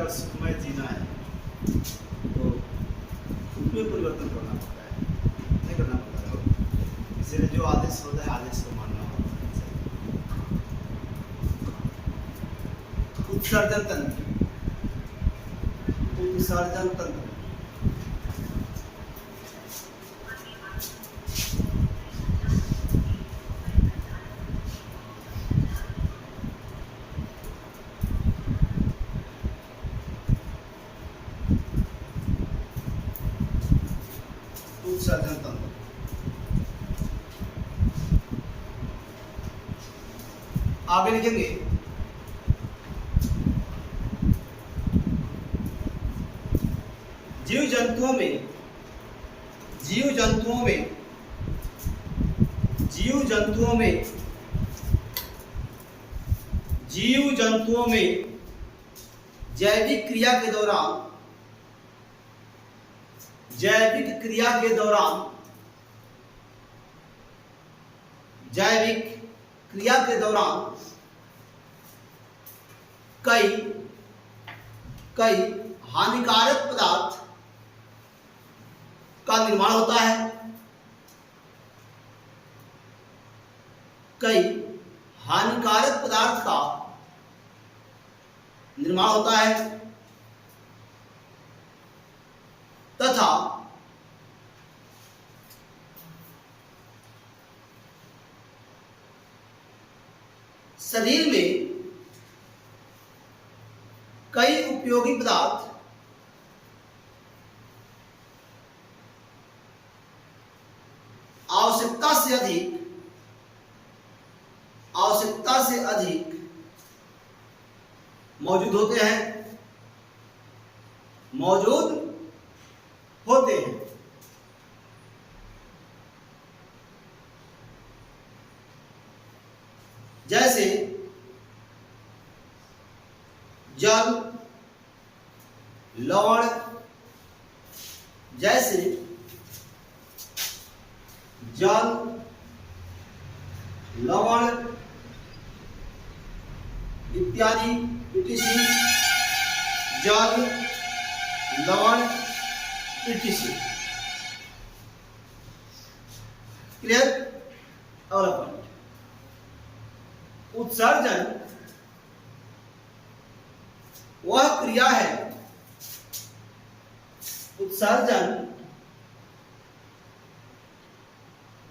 और सुखमय जीना है तो खुद में परिवर्तन करना पड़ता है, नहीं करना पड़ता है। इसलिए जो आदेश होता है आदेश को मानना होता है। उत्सर्जन तंत्र, उत्सर्जन तंत्र उत्सर्जन तंत्र आगे लिखेंगे जीव जंतुओं में जीव जंतुओं में जीव जंतुओं में जीव जंतुओं में जैविक क्रिया के दौरान जैविक क्रिया के दौरान जैविक क्रिया के दौरान कई कई हानिकारक पदार्थ का निर्माण होता है। कई हानिकारक पदार्थ का निर्माण होता है तथा शरीर में कई उपयोगी पदार्थ आवश्यकता से अधिक मौजूद होते हैं जैसे जल, लवण, जैसे जल, लवण इत्यादि etc, जल, लवण etc। क्लियर? अगला पॉइंट, उत्सर्जन वह क्रिया है, उत्सर्जन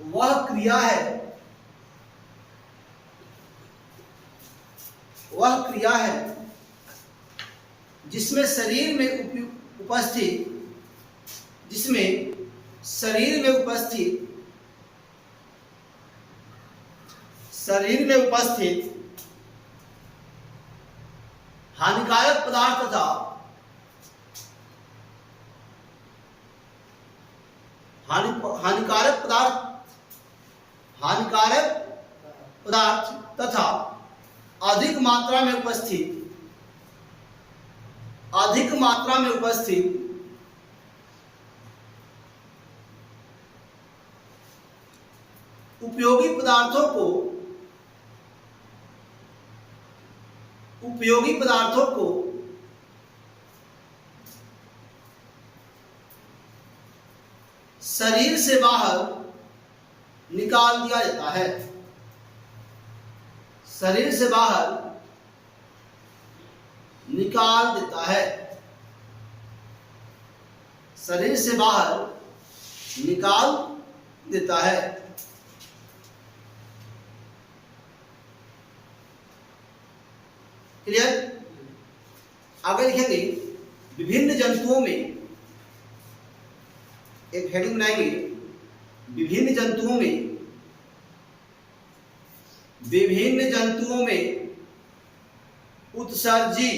वह क्रिया है, वह क्रिया है जिसमें शरीर में उपस्थित हानिकारक पदार्थ तथा हानिकारक पदार्थ तथा अधिक मात्रा में उपस्थित उपयोगी पदार्थों को शरीर से बाहर निकाल दिया जाता है। शरीर से बाहर निकाल देता है, शरीर से बाहर निकाल देता है। क्लियर? आगे लिखेंगे विभिन्न जंतुओं में, एक हेडिंग बनाएंगे, विभिन्न जंतुओं में उत्सर्जी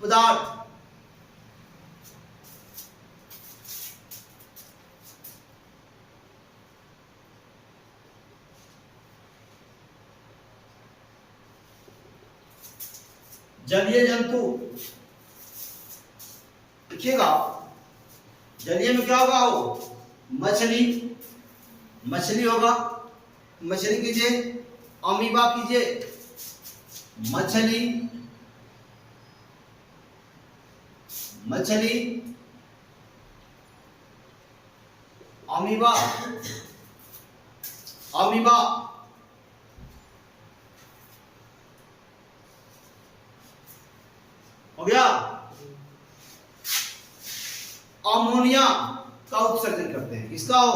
पदार्थ जलीय जंतु, देखिएगा जलीय में क्या होगा, हो मछली होगा, मछली कीजिए, अमीबा कीजिए, मछली, मछली, अमीबा, अमीबा, हो गया। अमोनिया का उत्सर्जन करते हैं, किसका हो?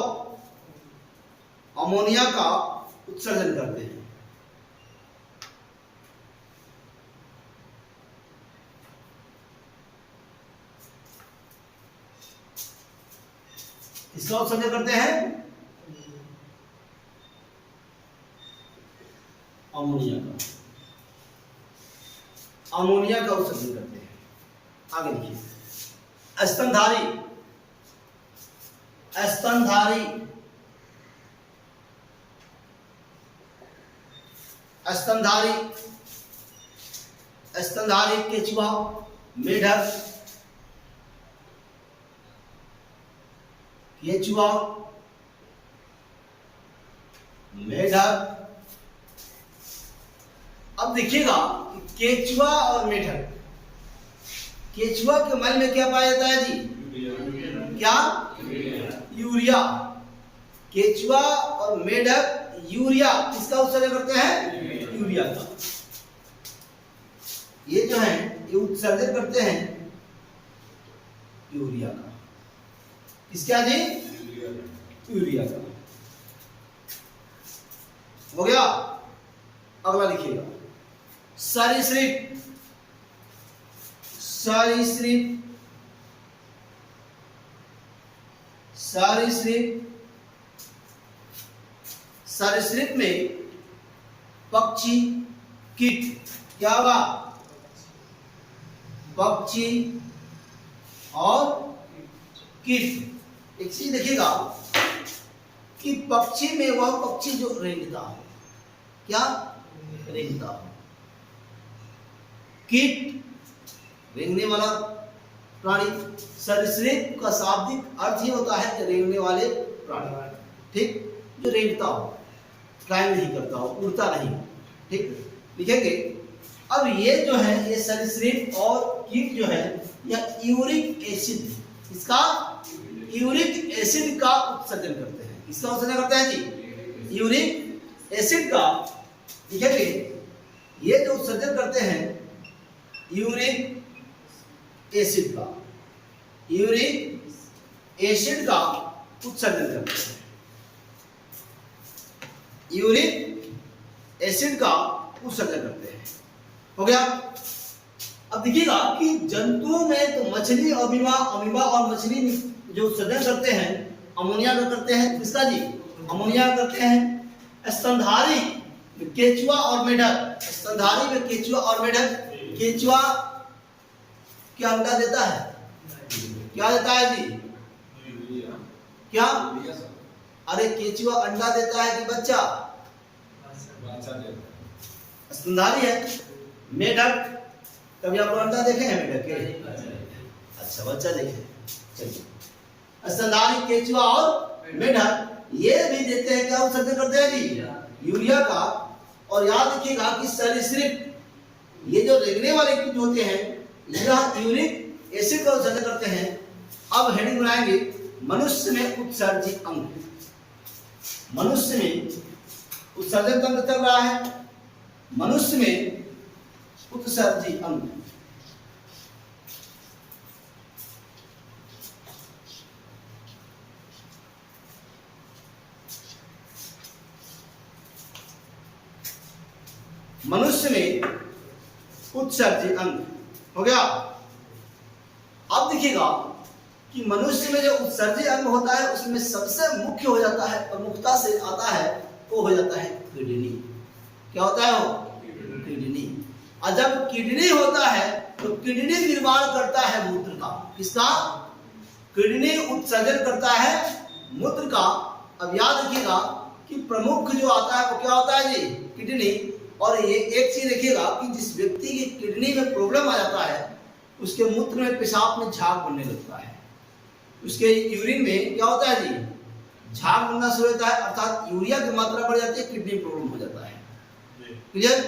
अमोनिया का उत्सर्जन करते हैं। इसका उत्सर्जन करते हैं अमोनिया का, अमोनिया का उत्सर्जन करते हैं। आगे देखिए, स्तनधारी, स्तनधारी, स्तनधारी, स्तनधारी केचुआ, मेढक, केचुआ, मेढक। अब देखिएगा कि केचुआ और मेढक, केचुआ के मल में क्या पाया जाता है जी? क्या? यूरिया। केचुआ और मेढक यूरिया, किसका उत्सर्जन करते हैं? यूरिया का। ये जो है ये उत्सर्जन करते हैं यूरिया का। किसका जी? यूरिया का। हो गया। अगला लिखिएगा, सरीसृप, सरीसृप, सरीसृप, सरीसृप में पक्षी, कीट, क्या होगा? पक्षी और कीट। एक चीज देखिएगा कि पक्षी में वह पक्षी जो रेंगता हो, क्या रेंगता हो। कीट रेंगने वाला प्राणी। सरीसृप का शाब्दिक अर्थ ही होता है कि रेंगने वाले प्राणी, ठीक, जो रेंगता हो, फ्लाई नहीं करता हो, उड़ता नहीं, ठीक, लिखेंगे। अब ये जो है ये सरीसृप और कीट जो है यह यूरिक एसिड, इसका यूरिक एसिड का उत्सर्जन करते हैं। इसका उत्सर्जन करते हैं जी यूरिक एसिड का। लिखेंगे ये जो उत्सर्जन करते हैं यूरिक एसिड का, यूरिक एसिड का उत्सर्जन करते हैं, यूरिक एसिड का उत्सर्जन करते हैं। हो गया। अब देखिएगा कि जंतुओं में तो मछली, अमीबा, अमीबा और मछली जो उत्सर्जन करते हैं अमोनिया का करते हैं। किसका जी? अमोनिया करते हैं। स्तनधारी केचुआ और मेढक, स्तनधारी में केचुआ और मेढक। केचुआ क्या अंडा देता है? क्या देता है जी? क्या? अरे केचुआ अंडा देता है कि बच्चा? स्तनधारी है। मेढक कभी आप अंडा देखे हैं मेढक के? अच्छा, बच्चा देखे। चलिए, स्तनधारी केचुआ और मेढक ये भी देते हैं, क्या उत्सर्जन करते हैं जी? यूरिया का। और याद रखिएगा कि सरीसृप, ये जो रेंगने वाले कीट होते हैं यह यूरिक एसिड का उत्सर्जन करते हैं। अब हेडिंग बनाएंगे, मनुष्य में उत्सर्जी अंग। मनुष्य में उत्सर्जन तंत्र चल रहा है, मनुष्य में उत्सर्जी अंग। मनुष्य में उत्सर्जी अंग। हो गया। अब देखिएगा कि मनुष्य में जो उत्सर्जी अंग होता है उसमें सबसे मुख्य हो जाता है, प्रमुखता से आता है, वो हो जाता है किडनी। क्या होता है वो? किडनी। और जब किडनी होता है तो किडनी निर्माण करता है मूत्र का। किसका? किडनी उत्सर्जन करता है मूत्र का। अब याद रखिएगा कि प्रमुख जो आता है वो क्या होता है जी? किडनी। और ये एक चीज देखिएगा कि जिस व्यक्ति की किडनी में प्रॉब्लम आ जाता है उसके मूत्र में, पेशाब में झाग बनने लगता है, उसके यूरिन में क्या होता है जी? झाग बनना शुरू होता है, अर्थात यूरिया की मात्रा बढ़ जाती है, किडनी प्रॉब्लम हो जाता है। क्लियर?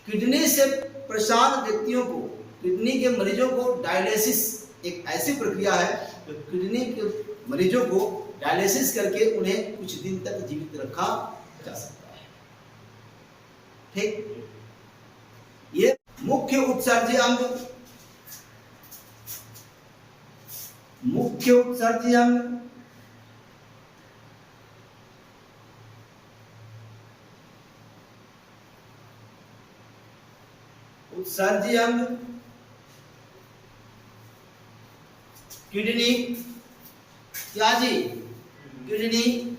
किडनी से परेशान व्यक्तियों को, किडनी के मरीजों को डायलिसिस एक ऐसी प्रक्रिया है जो किडनी के मरीजों को डायलिसिस करके उन्हें कुछ दिन तक जीवित रखा जा सकता है। ठीक, ये मुख्य उत्सर्जी अंग, मुख्य उत्सर्जी अंग उत्सर्जी अंग किडनी, क्या जी, किडनी,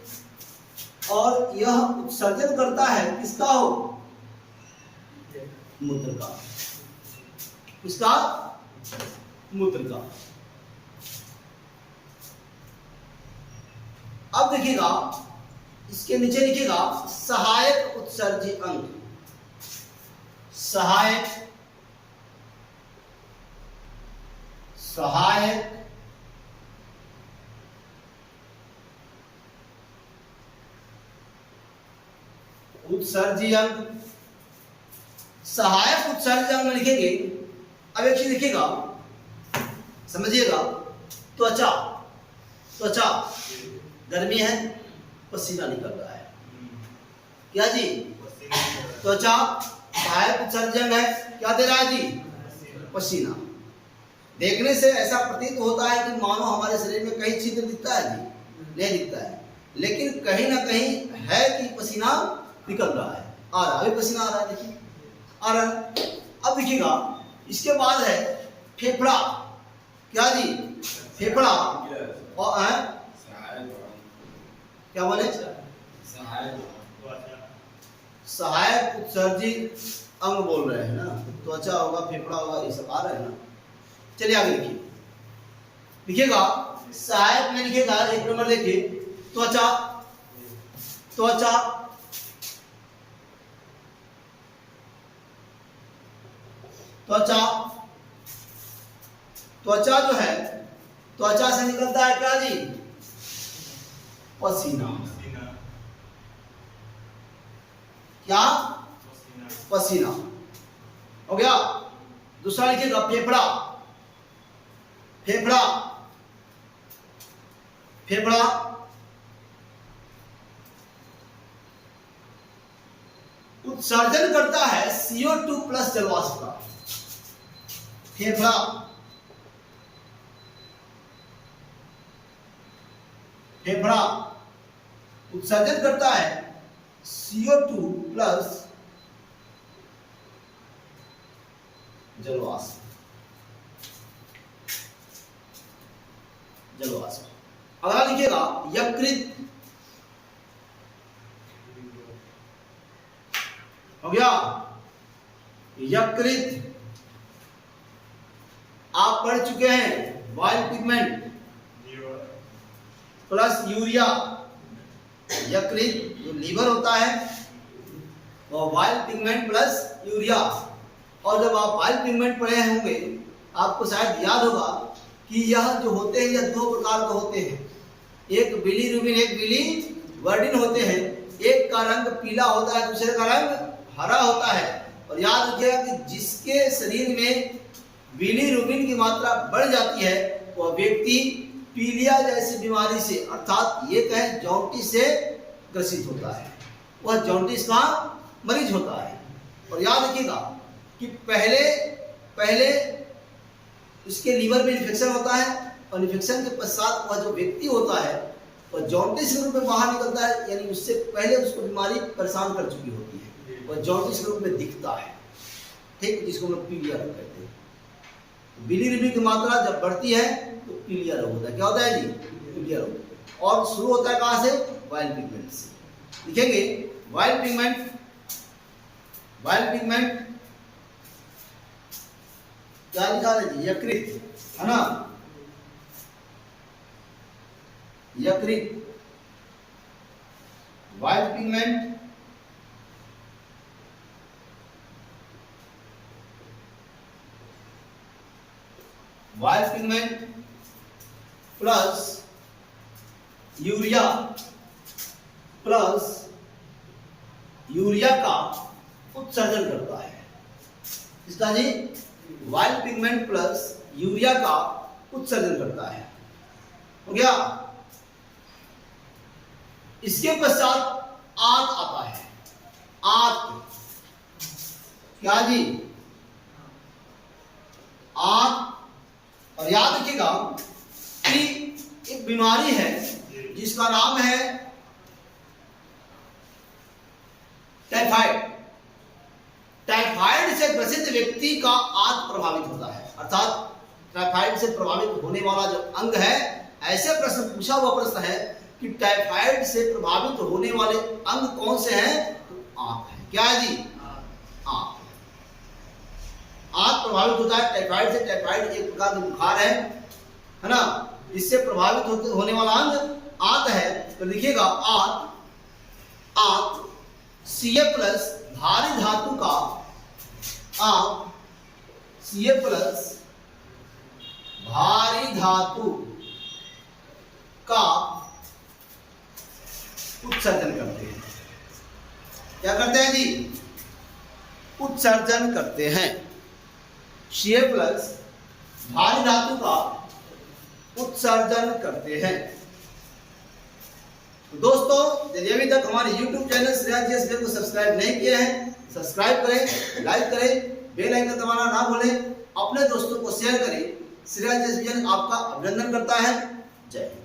और यह उत्सर्जन करता है किसका हो, मूत्र का, किसका, मूत्र का। अब देखिएगा इसके नीचे लिखिएगा सहायक उत्सर्जी अंग, सहायक, सहायक उत्सर्जी अंग, सहायक उत्सर्जी अंग में लिखेंगे। अब एक चीज लिखिएगा, समझिएगा, त्वचा, त्वचा गर्मी है, पसीना निकल रहा है, क्या जी, त्वचा सहायक उत्सर्जी अंग है, क्या दे रहा है जी, पसीना। देखने से ऐसा प्रतीत होता है कि मानो हमारे शरीर में कहीं छिद्र दिखता है जी, नहीं दिखता है, लेकिन कहीं ना कहीं है कि पसीना निकल रहा है, आ रहा है, अभी पसीना आ रहा है, देखिए आ रहा है। अब देखिएगा इसके बाद है फेफड़ा, क्या जी, फेफड़ा, और क्या बोले, सहायक उत्सर्जी अंग बोल रहे हैं ना, त्वचा होगा, फेफड़ा होगा, ये सब आ रहा है ना। चलिए आगे लिखिए, लिखिएगा सहायक में लिखिएगा, एक नंबर देखिए त्वचा, त्वचा, त्वचा, त्वचा जो है, त्वचा से निकलता है क्या जी, पसीना, क्या, पसीना हो गया। दूसरा लिखिएगा फेफड़ा, फेफड़ा, फेफड़ा उत्सर्जन करता है CO2 प्लस जलवाष्प का, फेफड़ा, फेफड़ा उत्सर्जन करता है CO2 प्लस जलवाष्प, जलवाष्प। अगला लिखिएगा यकृत, हो गया, यकृत आप पढ़ चुके हैं, वाइल्ड पिगमेंट प्लस यूरिया, यकृत जो लीवर होता है वो वाइल्ड पिगमेंट प्लस यूरिया। और जब आप वाइल्ड पिगमेंट पढ़े होंगे आपको शायद याद होगा कि यह जो होते हैं यह दो प्रकार के होते हैं, एक बिलीरुबिन, एक बिलीवर्डिन होते हैं। एक का रंग पीला होता है, दूसरे का रंग हरा होता है। और याद रखिएगा कि जिसके शरीर में बिलीरुबिन की मात्रा बढ़ जाती है वह व्यक्ति पीलिया जैसी बीमारी से, अर्थात ये कहें जॉन्टिस से ग्रसित होता है, वह जॉन्टिस का मरीज होता है। और याद रखिएगा कि पहले उसके लीवर में इन्फेक्शन होता है और इन्फेक्शन के पश्चात वह जो व्यक्ति होता है वह जॉन्टिस के रूप में बाहर निकलता है, यानी उससे पहले उसको बीमारी परेशान कर चुकी होती है, वह जॉन्टिस के रूप में दिखता है, ठीक, जिसको हम पीलिया रोग कहते हैं। बिलीरुबिन की मात्रा जब बढ़ती है तो पीलिया रोग होता है। क्या होता है जी, पीलिया रोग। और शुरू होता है कहां से, वाइल्ड पिगमेंट से। लिखेंगे वाइल्ड पिगमेंट, वाइल्ड पिगमेंट क्या लिखा है जी, यकृत, है ना, यकृत, wild pigment wild pigment plus urea, plus urea का उत्सर्जन करता है। इसका जी वाइल्ड पिगमेंट प्लस यूरिया का उत्सर्जन करता है। हो गया। इसके पश्चात आंत आता है। आंत क्या जी? आंत। और याद रखिएगा कि एक बीमारी है जिसका नाम है टाइफाइड। टाइफाइड से ग्रसित व्यक्ति का आंत प्रभावित होता है, अर्थात टाइफाइड से प्रभावित होने वाला जो अंग है, ऐसे प्रश्न पूछा हुआ प्रश्न है कि टाइफाइड से प्रभावित होने वाले अंग कौन से हैं? तो आंत है। क्या है जी? आंत। आंत प्रभावित होता है टाइफाइड से। टाइफाइड एक प्रकार का बुखार है ना, इससे प्रभावित होने वाला अंग आंत है। तो लिखिएगा आंत। आंत Ca+ भारी धातु का, आंत Ca+ भारी धातु का उत्सर्जन करते हैं। क्या करते हैं जी? उत्सर्जन करते हैं। Ca+ भारी धातु का उत्सर्जन करते हैं। तो दोस्तों, यदि अभी तक हमारे YouTube चैनल श्रेया जीएस को सब्सक्राइब नहीं किए हैं, सब्सक्राइब करें, लाइक करें, बेल आइकन दबाना ना भूलें, अपने दोस्तों को शेयर करें। श्रेया जीएस आपका अभिनंदन करता है। जय हिंद।